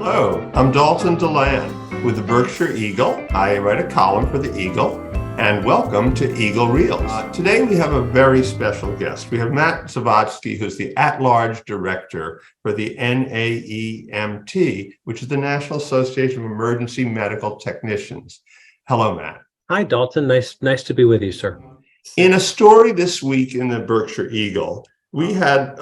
Hello, I'm Dalton Delan with the Berkshire Eagle. I write a column for the Eagle, and welcome to EagleReels. Today we have a very special guest. We have Matt Zavadsky, who's the at-large director for the NAEMT, which is the National Association of Emergency Medical Technicians. Hello, Matt. Hi, Dalton. Nice to be with you, sir. In a story this week in the Berkshire Eagle, we had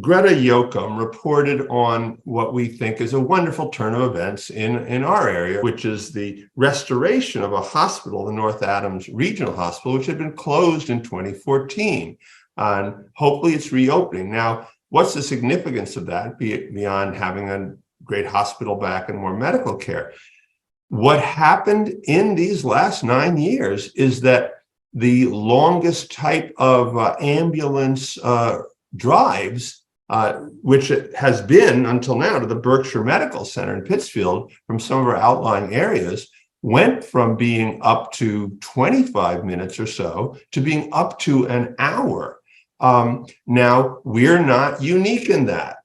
Greta Yoakum reported on what we think is a wonderful turn of events in our area, which is the restoration of a hospital, the North Adams Regional Hospital, which had been closed in 2014. And hopefully it's reopening. Now, what's the significance of that beyond having a great hospital back and more medical care? What happened in these last 9 years is that the longest type of ambulance drives, which it has been until now to the Berkshire Medical Center in Pittsfield from some of our outlying areas, went from being up to 25 minutes or so to being up to an hour. Now, we're not unique in that.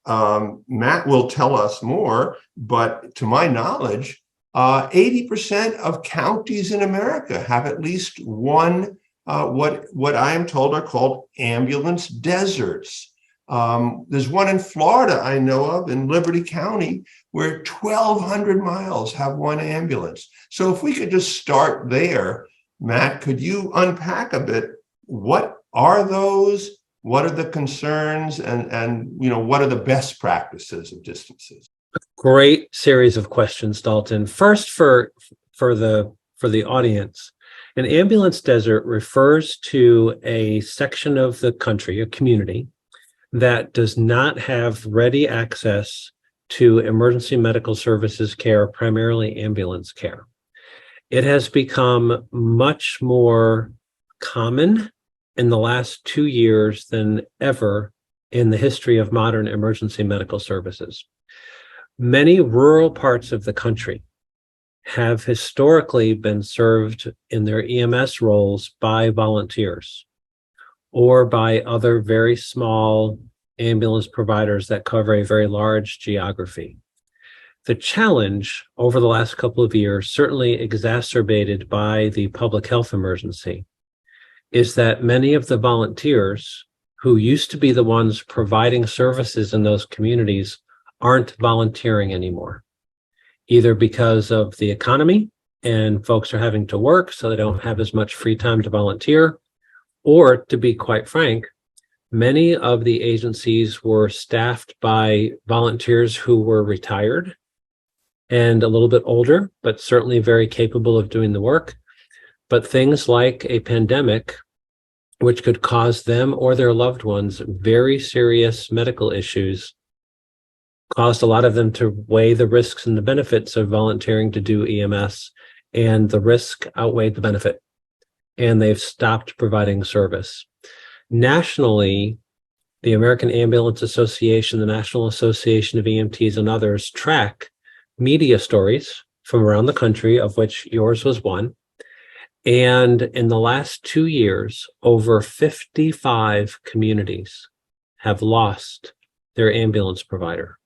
Matt will tell us more, but to my knowledge, 80% of counties in America have at least one, what I am told are called ambulance deserts. There's one in Florida I know of in Liberty County where 1,200 miles have one ambulance. So if we could just start there, Matt, could you unpack a bit? What are those? What are the concerns? And what are the best practices of distances? Great series of questions, Dalton. First, for the audience, an ambulance desert refers to a section of the country, a community, that does not have ready access to emergency medical services care, primarily ambulance care. It has become much more common in the last 2 years than ever in the history of modern emergency medical services. Many rural parts of the country have historically been served in their EMS roles by volunteers or by other very small ambulance providers that cover a very large geography. The challenge over the last couple of years, certainly exacerbated by the public health emergency, is that many of the volunteers who used to be the ones providing services in those communities aren't volunteering anymore, either because of the economy and folks are having to work, so they don't have as much free time to volunteer, or to be quite frank, many of the agencies were staffed by volunteers who were retired and a little bit older, but certainly very capable of doing the work. But things like a pandemic, which could cause them or their loved ones very serious medical issues, caused a lot of them to weigh the risks and the benefits of volunteering to do EMS, and the risk outweighed the benefit, and they've stopped providing service. Nationally, the American Ambulance Association, the National Association of EMTs, and others track media stories from around the country, of which yours was one. And in the last 2 years, over 55 communities have lost their ambulance provider.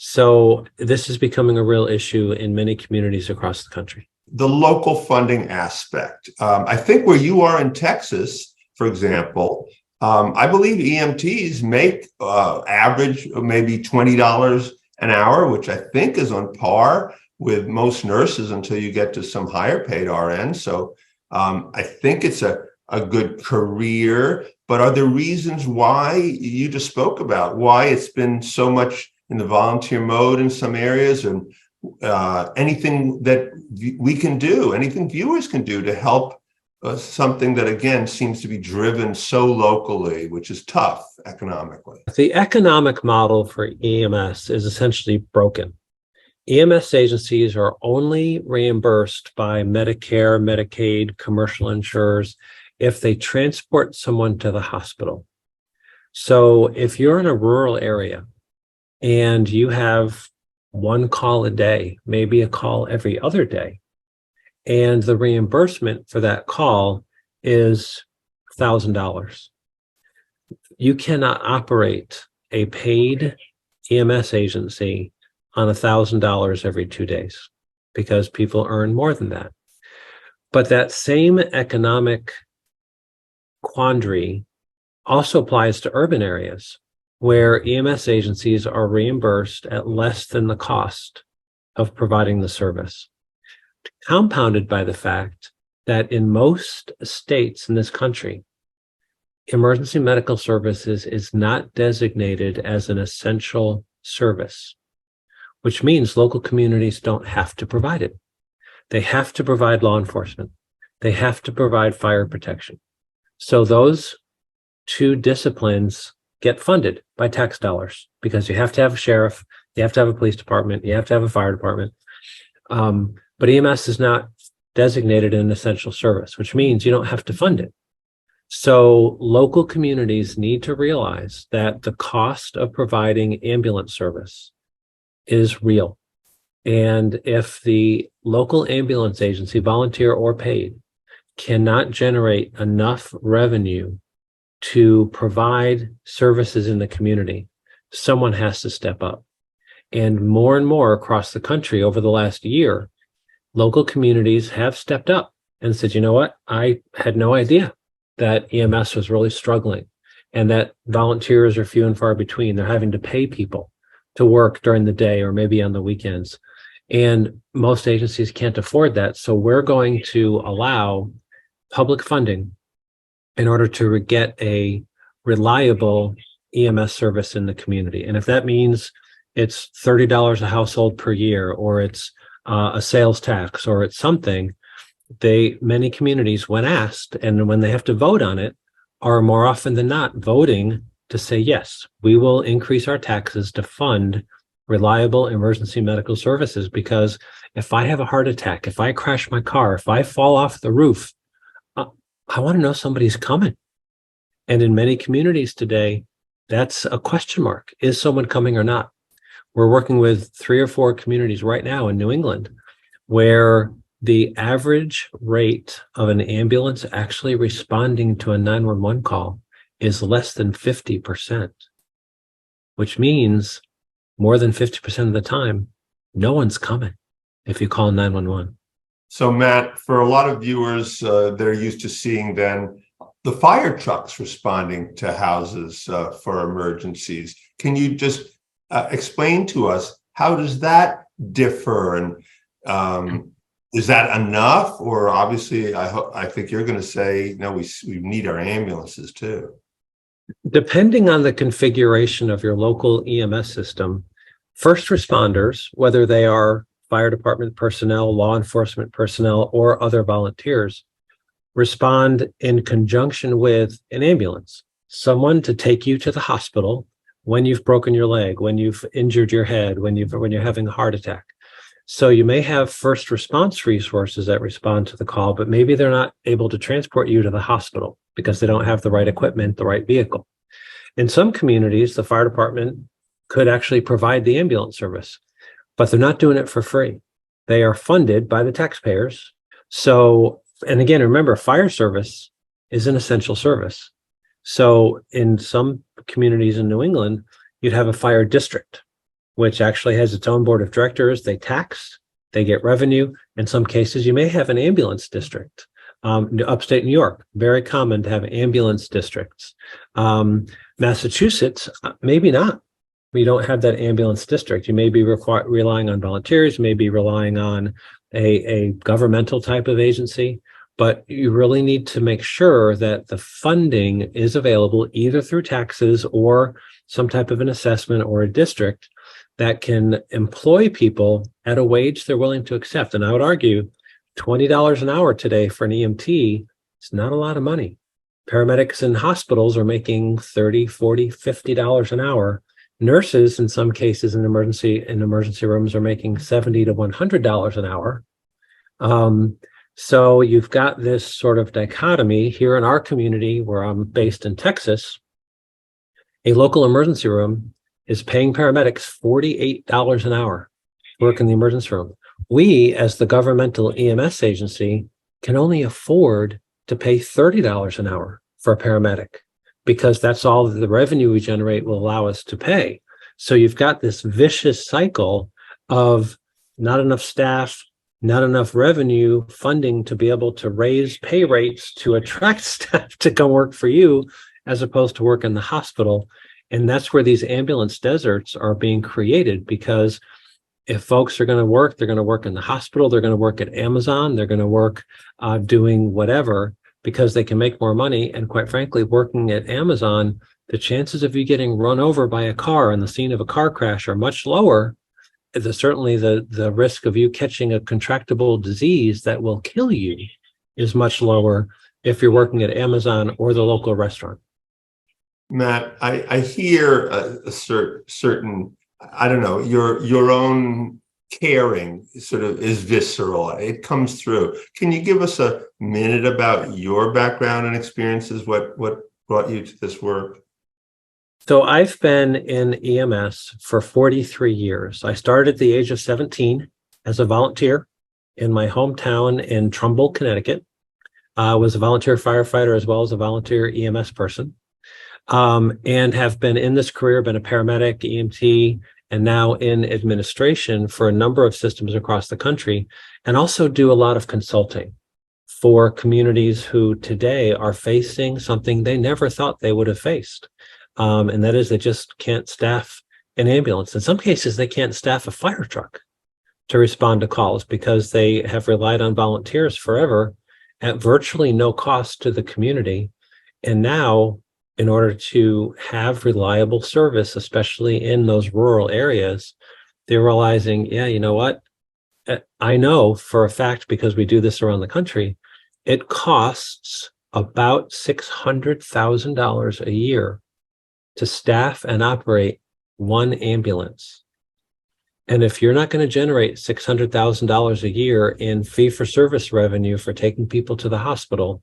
So this is becoming a real issue in many communities across the country. The local funding aspect. I think where you are in Texas, for example, I believe EMTs make average maybe $20 an hour, which I think is on par with most nurses until you get to some higher paid RN. So I think it's a good career. But are there reasons why you just spoke about why it's been so much in the volunteer mode in some areas, and anything that we can do, anything viewers can do to help something that, again, seems to be driven so locally, which is tough economically? The economic model for EMS is essentially broken. EMS agencies are only reimbursed by Medicare, Medicaid, commercial insurers if they transport someone to the hospital. So if you're in a rural area and you have one call a day, maybe a call every other day, and the reimbursement for that call is $1,000, you cannot operate a paid EMS agency on $1,000 every 2 days because people earn more than that. But that same economic quandary also applies to urban areas where EMS agencies are reimbursed at less than the cost of providing the service, compounded by the fact that in most states in this country, emergency medical services is not designated as an essential service, which means local communities don't have to provide it. They have to provide law enforcement. They have to provide fire protection. So those two disciplines get funded by tax dollars because you have to have a sheriff, you have to have a police department, you have to have a fire department. But EMS is not designated an essential service, which means you don't have to fund it. So local communities need to realize that the cost of providing ambulance service is real. And if the local ambulance agency, volunteer or paid, cannot generate enough revenue to provide services in the community, someone has to step up. And more across the country over the last year, local communities have stepped up and said, you know what, I had no idea that EMS was really struggling and that volunteers are few and far between. They're having to pay people to work during the day or maybe on the weekends. And most agencies can't afford that. So we're going to allow public funding in order to get a reliable EMS service in the community. And if that means it's $30 a household per year, or it's a sales tax, or it's something, many communities, when asked and when they have to vote on it, are more often than not voting to say, yes, we will increase our taxes to fund reliable emergency medical services. Because if I have a heart attack, if I crash my car, if I fall off the roof, I want to know somebody's coming. And in many communities today, that's a question mark. Is someone coming or not? We're working with 3 or 4 communities right now in New England where the average rate of an ambulance actually responding to a 911 call is less than 50%, which means more than 50% of the time, no one's coming if you call 911. So, Matt, for a lot of viewers, they're used to seeing then the fire trucks responding to houses for emergencies. Can you just explain to us, how does that differ? And is that enough? Or obviously, I think you're going to say, no, we need our ambulances too. Depending on the configuration of your local EMS system, first responders, whether they are fire department personnel, law enforcement personnel, or other volunteers, respond in conjunction with an ambulance, someone to take you to the hospital when you've broken your leg, when you've injured your head, when you're having a heart attack. So you may have first response resources that respond to the call, but maybe they're not able to transport you to the hospital because they don't have the right equipment, the right vehicle. In some communities, the fire department could actually provide the ambulance service, but they're not doing it for free. They are funded by the taxpayers. So, and again, remember, fire service is an essential service. So in some communities in New England, you'd have a fire district, which actually has its own board of directors. They tax, they get revenue. In some cases, you may have an ambulance district. Upstate New York, very common to have ambulance districts. Massachusetts, maybe not. We don't have that ambulance district. You may be relying on volunteers, you may be relying on a governmental type of agency, but you really need to make sure that the funding is available either through taxes or some type of an assessment or a district that can employ people at a wage they're willing to accept. And I would argue $20 an hour today for an EMT is not a lot of money. Paramedics in hospitals are making $30, $40, $50 an hour. Nurses, in some cases, in emergency rooms, are making $70 to $100 an hour. So you've got this sort of dichotomy here in our community, where I'm based in Texas. A local emergency room is paying paramedics $48 an hour to work in the emergency room. We, as the governmental EMS agency, can only afford to pay $30 an hour for a paramedic, because that's all the revenue we generate will allow us to pay. So you've got this vicious cycle of not enough staff, not enough revenue funding to be able to raise pay rates to attract staff to come work for you as opposed to work in the hospital. And that's where these ambulance deserts are being created, because if folks are going to work, they're going to work in the hospital, they're going to work at Amazon, they're going to work doing whatever because they can make more money. And quite frankly, working at Amazon, the chances of you getting run over by a car on the scene of a car crash are much lower. Certainly the risk of you catching a contractable disease that will kill you is much lower if you're working at Amazon or the local restaurant. Matt, I hear a certain, I don't know, your own caring sort of is visceral. It comes through. Can you give us a minute about your background and experiences? What brought you to this work? So I've been in EMS for 43 years. I started at the age of 17 as a volunteer in my hometown in Trumbull, Connecticut. I was a volunteer firefighter as well as a volunteer EMS person, and have been in this career, been a paramedic, EMT, and now in administration for a number of systems across the country, and also do a lot of consulting for communities who today are facing something they never thought they would have faced. And that is they just can't staff an ambulance. In some cases, they can't staff a fire truck to respond to calls because they have relied on volunteers forever at virtually no cost to the community. And now, in order to have reliable service, especially in those rural areas, they're realizing, yeah, you know what? I know for a fact, because we do this around the country, it costs about $600,000 a year to staff and operate one ambulance. And if you're not going to generate $600,000 a year in fee-for-service revenue for taking people to the hospital,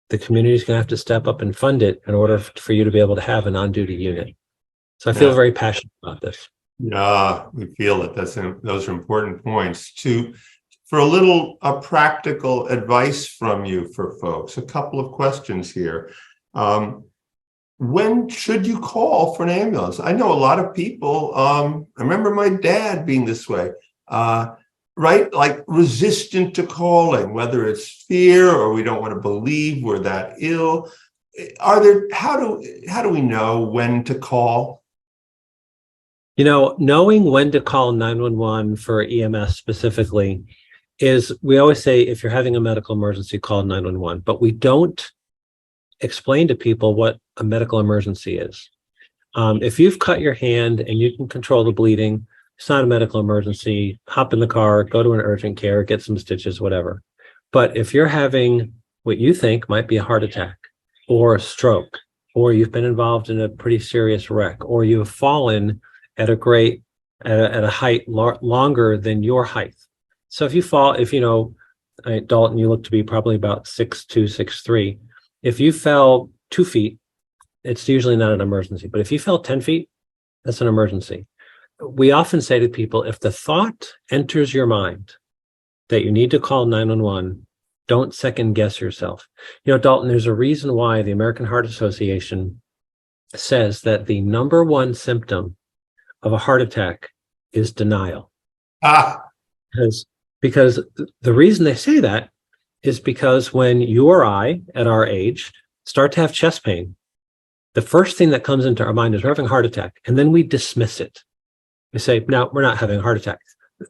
the community is going to have to step up and fund it in order for you to be able to have an on-duty unit. So I feel very passionate about this. Yeah, we feel it. Those are important points. For a practical advice from you for folks, a couple of questions here. When should you call for an ambulance? I know a lot of people, I remember my dad being this way, right? Like resistant to calling, whether it's fear or we don't want to believe we're that ill. How do we know when to call? You know, knowing when to call 911 for EMS specifically is, we always say, if you're having a medical emergency, call 911, but we don't explain to people what a medical emergency is. If you've cut your hand and you can control the bleeding, it's not a medical emergency. Hop in the car, go to an urgent care, get some stitches, whatever. But if you're having what you think might be a heart attack or a stroke, or you've been involved in a pretty serious wreck, or you've fallen at a height longer than your height. So if you fall, Dalton, you look to be probably about 6'2", 6'3". If you fell 2 feet, it's usually not an emergency. But if you fell 10 feet, that's an emergency. We often say to people, if the thought enters your mind that you need to call 911, don't second guess yourself. Dalton, there's a reason why the American Heart Association says that the number one symptom of a heart attack is denial. Because the reason they say that is because when you or I, at our age, start to have chest pain, the first thing that comes into our mind is we're having a heart attack, and then we dismiss it. We say, no, we're not having a heart attack.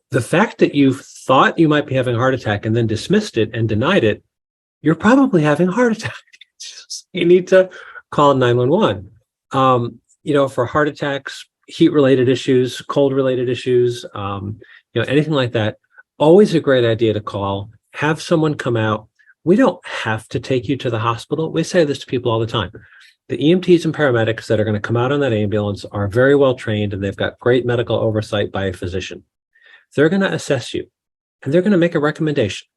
The fact that you thought you might be having a heart attack and then dismissed it and denied it, you're probably having a heart attack. You need to call 911. For heart attacks, heat-related issues, cold-related issues, anything like that, always a great idea to call. Have someone come out. We don't have to take you to the hospital. We say this to people all the time. The EMTs and paramedics that are going to come out on that ambulance are very well trained, and they've got great medical oversight by a physician. They're going to assess you, and they're going to make a recommendation.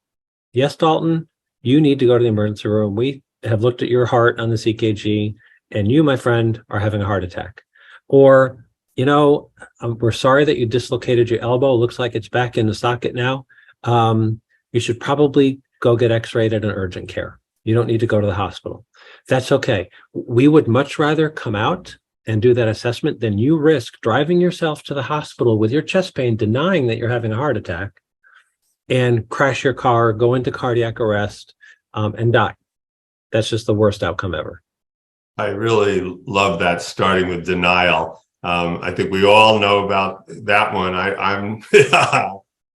Yes, Dalton, you need to go to the emergency room. We have looked at your heart on the CKG, and you, my friend, are having a heart attack. Or, we're sorry that you dislocated your elbow. Looks like it's back in the socket now. You should probably go get x-rayed at an urgent care. You don't need to go to the hospital. That's okay. We would much rather come out and do that assessment, then you risk driving yourself to the hospital with your chest pain, denying that you're having a heart attack, and crash your car, go into cardiac arrest, and die. That's just the worst outcome ever. I really love that, starting with denial. I think we all know about that one. I'm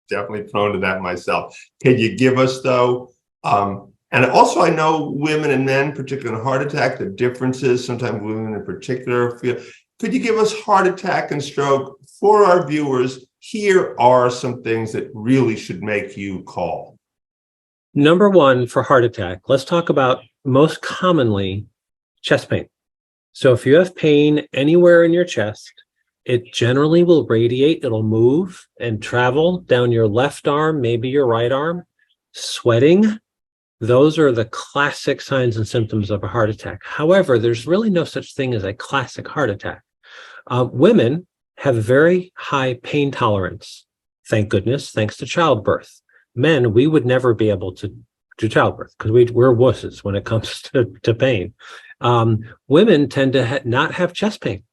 definitely prone to that myself. Can you give us, though, and also I know women and men, particularly in heart attack, the differences, sometimes women in particular feel. Could you give us heart attack and stroke for our viewers? Here are some things that really should make you call. Number one, for heart attack, let's talk about most commonly chest pain. So if you have pain anywhere in your chest, it generally will radiate, it'll move and travel down your left arm, maybe your right arm. Sweating, those are the classic signs and symptoms of a heart attack. However, there's really no such thing as a classic heart attack. Women have very high pain tolerance, thank goodness, thanks to childbirth. Men, we would never be able to do childbirth because we're wusses when it comes to pain. Women tend to not have chest pain.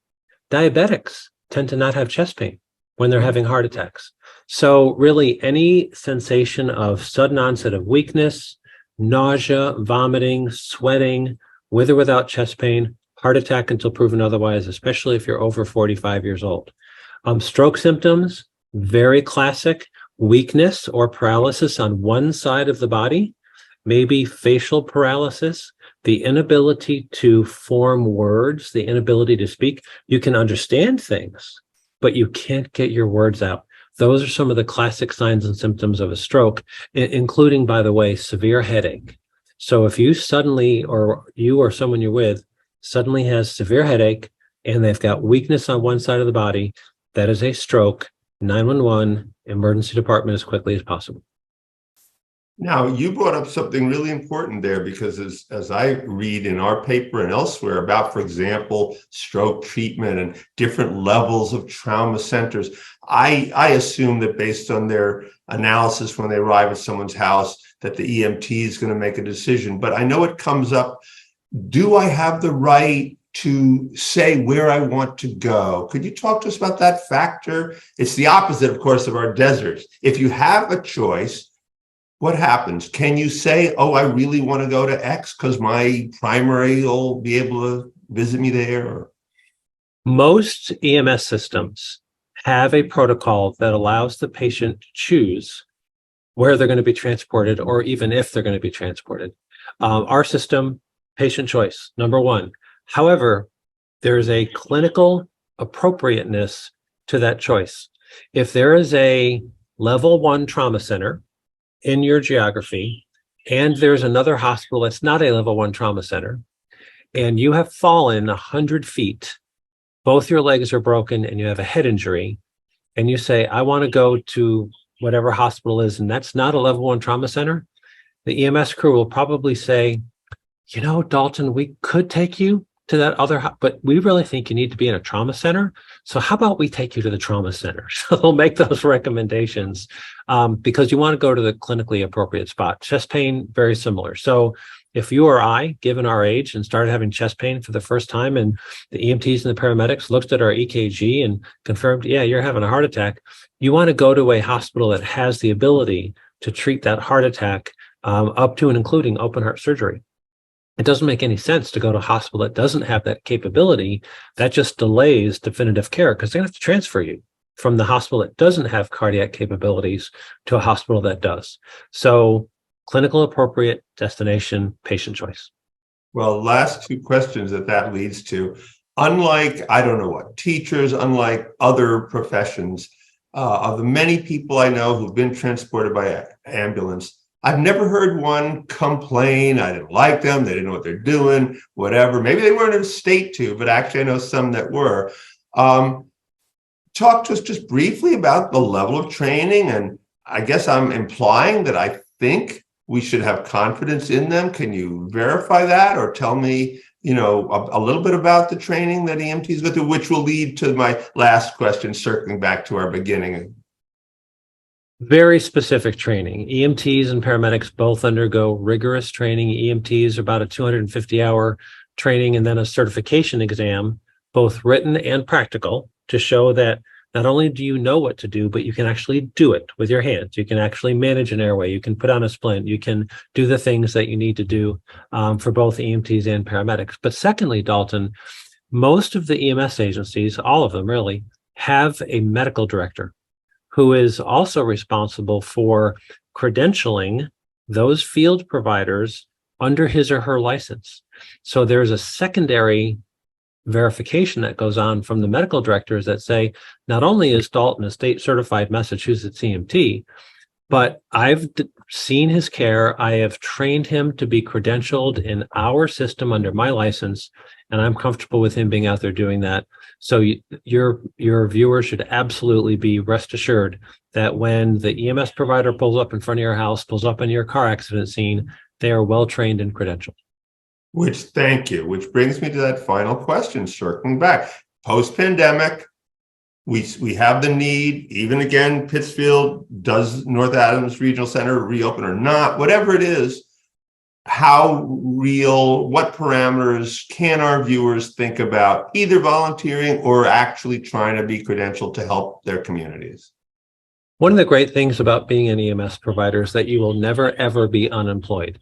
Diabetics tend to not have chest pain when they're having heart attacks. So really, any sensation of sudden onset of weakness, nausea, vomiting, sweating, with or without chest pain, heart attack until proven otherwise, especially if you're over 45 years old. Stroke symptoms, very classic: weakness or paralysis on one side of the body, maybe facial paralysis, the inability to form words, the inability to speak. You can understand things, but you can't get your words out. Those are some of the classic signs and symptoms of a stroke, including, by the way, severe headache. So if you suddenly, or you or someone you're with, suddenly has severe headache and they've got weakness on one side of the body, that is a stroke. 911, emergency department as quickly as possible. Now, you brought up something really important there, because as I read in our paper and elsewhere about, for example, stroke treatment and different levels of trauma centers, I assume that based on their analysis when they arrive at someone's house, that the EMT is going to make a decision. But I know it comes up, do I have the right to say where I want to go? Could you talk to us about that factor? It's the opposite, of course, of our deserts. If you have a choice, what happens? Can you say, oh, I really want to go to X because my primary will be able to visit me there? Most EMS systems have a protocol that allows the patient to choose where they're going to be transported, or even if they're going to be transported. Our system, patient choice, number one. However, there's a clinical appropriateness to that choice. If there is a level 1 trauma center in your geography, and there's another hospital that's not a level 1 trauma center, and you have fallen 100 feet, both your legs are broken, and you have a head injury, and you say, I want to go to whatever hospital is, and that's not a level 1 trauma center, the EMS crew will probably say, you know, Dalton, we could take you to that other, but we really think you need to be in a trauma center. So how about we take you to the trauma center? So they'll make those recommendations because you want to go to the clinically appropriate spot. Chest pain, very similar. So if you or I, given our age, and started having chest pain for the first time, and the EMTs and the paramedics looked at our EKG and confirmed, yeah, you're having a heart attack, you want to go to a hospital that has the ability to treat that heart attack up to and including open heart surgery. It doesn't make any sense to go to a hospital that doesn't have that capability. That just delays definitive care because they're going to have to transfer you from the hospital that doesn't have cardiac capabilities to a hospital that does. So clinical appropriate destination, patient choice. Well, last two questions that leads to, unlike, I don't know what, teachers, unlike other professions, of the many people I know who've been transported by ambulance, I've never heard one complain, I didn't like them, they didn't know what they're doing, whatever. Maybe they weren't in a state to, but actually I know some that were. Talk to us just briefly about the level of training, and I guess I'm implying that I think we should have confidence in them. Can you verify that, or tell me, you know, a little bit about the training that EMTs go through, which will lead to my last question, circling back to our beginning. Very specific training. EMTs and paramedics both undergo rigorous training. EMTs are about a 250-hour training and then a certification exam both written and practical, to show that not only do you know what to do, but you can actually do it with your hands. You can actually manage an airway. You can put on a splint. You can do the things that you need to do for both EMTs and paramedics. But secondly, Dalton, most of the EMS agencies, all of them really, have a medical director who is also responsible for credentialing those field providers under his or her license. So there's a secondary verification that goes on from the medical directors that say, not only is Dalton a state certified Massachusetts EMT, but I've seen his care. I have trained him to be credentialed in our system under my license, and I'm comfortable with him being out there doing that. So your viewers should absolutely be rest assured that when the EMS provider pulls up in front of your house, pulls up in your car accident scene, they are well trained and credentialed. Thank you. Which brings me to that final question, circling back. Post-pandemic, we have the need, even again, Pittsfield, does North Adams Regional Center reopen or not? Whatever it is, how real, what parameters can our viewers think about either volunteering or actually trying to be credentialed to help their communities? One of the great things about being an EMS provider is that you will never, ever be unemployed.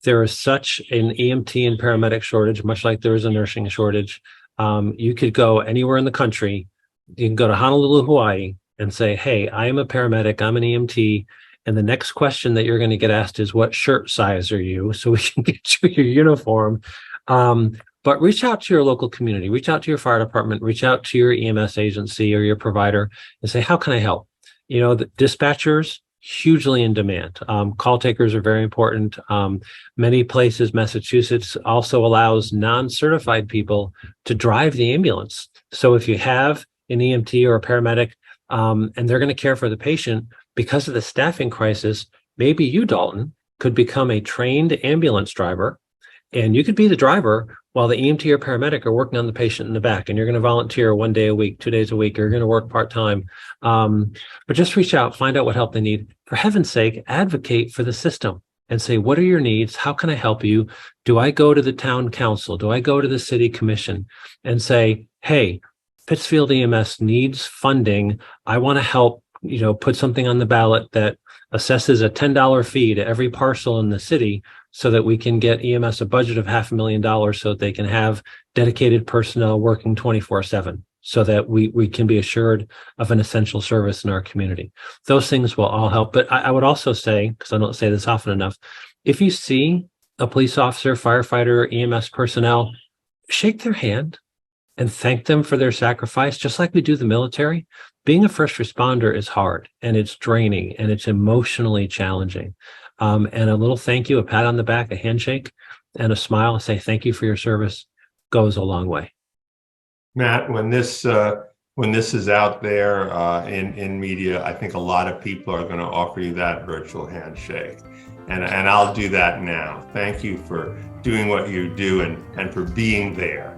There is such an EMT and paramedic shortage, much like there is a nursing shortage. You could go anywhere in the country. You can go to Honolulu, Hawaii, and say, hey, I am a paramedic, I'm an EMT. And the next question that you're going to get asked is, what shirt size are you? So we can get you your uniform. But reach out to your local community, reach out to your fire department, reach out to your EMS agency or your provider and say, how can I help? You know, the dispatchers, hugely in demand. Call takers are very important. Many places, Massachusetts also allows non-certified people to drive the ambulance. So if you have an EMT or a paramedic and they're going to care for the patient, because of the staffing crisis, maybe you, Dalton, could become a trained ambulance driver, and you could be the driver while the EMT or paramedic are working on the patient in the back, and you're going to volunteer 1 day a week, 2 days a week, or you're going to work part-time. But just reach out, find out what help they need. For heaven's sake, advocate for the system and say, what are your needs? How can I help you? Do I go to the town council? Do I go to the city commission and say, hey, Pittsfield EMS needs funding. I want to help, put something on the ballot that assesses a $10 fee to every parcel in the city so that we can get EMS a budget of $500,000 so that they can have dedicated personnel working 24/7 so that we can be assured of an essential service in our community. Those things will all help. But I would also say, because I don't say this often enough, if you see a police officer, firefighter, EMS personnel, shake their hand and thank them for their sacrifice, just like we do the military. Being a first responder is hard, and it's draining, and it's emotionally challenging. And a little thank you, a pat on the back, a handshake, and a smile, say thank you for your service goes a long way. Matt, when this is out there in media, I think a lot of people are going to offer you that virtual handshake. And I'll do that now. Thank you for doing what you do and for being there.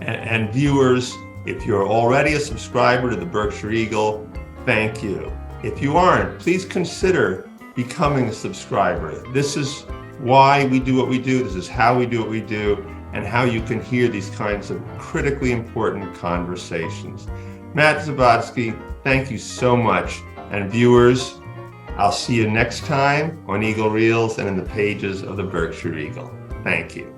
And viewers, if you're already a subscriber to the Berkshire Eagle, thank you. If you aren't, please consider becoming a subscriber. This is why we do what we do. This is how we do what we do, and how you can hear these kinds of critically important conversations. Matt Zavadsky, thank you so much. And viewers, I'll see you next time on EagleReels and in the pages of the Berkshire Eagle. Thank you.